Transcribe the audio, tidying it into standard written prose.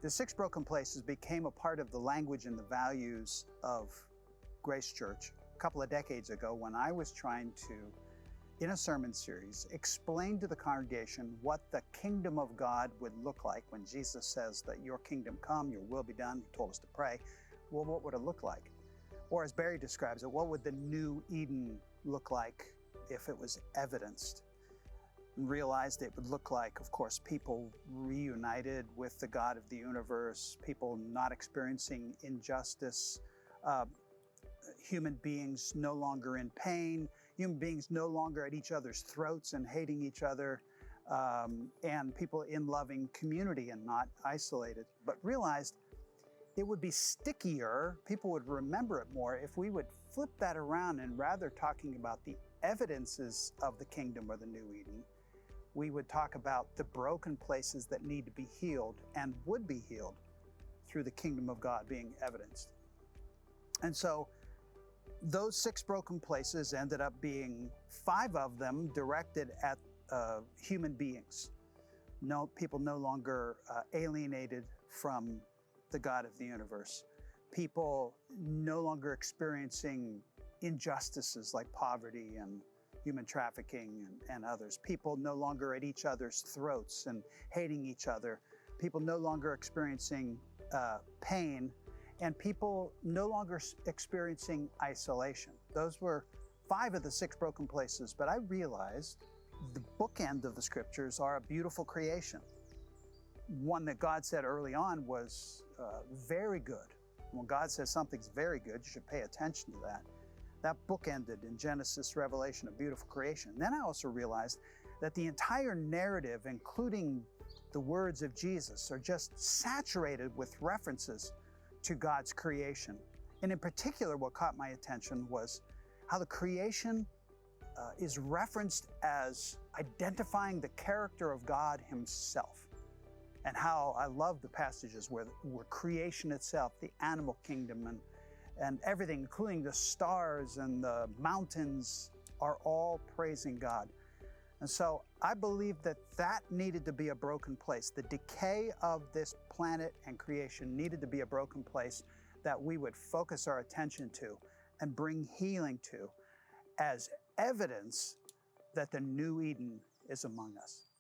The Six Broken Places became a part of the language and the values of Grace Church a couple of decades ago when I was trying to, in a sermon series, explain to the congregation what the kingdom of God would look like when Jesus says that your kingdom come, your will be done. He told us to pray. Well, what would it look like? Or as Barry describes it, what would the new Eden look like if it was evidenced? And realized it would look like, of course, people reunited with the God of the universe, people not experiencing injustice, human beings no longer in pain, human beings no longer at each other's throats and hating each other, and people in loving community and not isolated. But realized it would be stickier, people would remember it more if we would flip that around and rather talking about the evidences of the kingdom or the new Eden, we would talk about the broken places that need to be healed and would be healed through the kingdom of God being evidenced. And so those six broken places ended up being 5 of them directed at human beings. No, people no longer alienated from the God of the universe. People no longer experiencing injustices like poverty and human trafficking and others. People no longer at each other's throats and hating each other. People no longer experiencing pain, and people no longer experiencing isolation. Those were 5 of the 6 broken places, but I realized the bookend of the scriptures are a beautiful creation. One that God said early on was very good. When God says something's very good, you should pay attention to that. That book ended in Genesis, Revelation, a beautiful creation. Then I also realized that the entire narrative, including the words of Jesus, are just saturated with references to God's creation. And in particular, what caught my attention was how the creation is referenced as identifying the character of God Himself. And how I love the passages where creation itself, the animal kingdom, and everything, including the stars and the mountains, are all praising God. And so I believe that that needed to be a broken place. The decay of this planet and creation needed to be a broken place that we would focus our attention to and bring healing to as evidence that the new Eden is among us.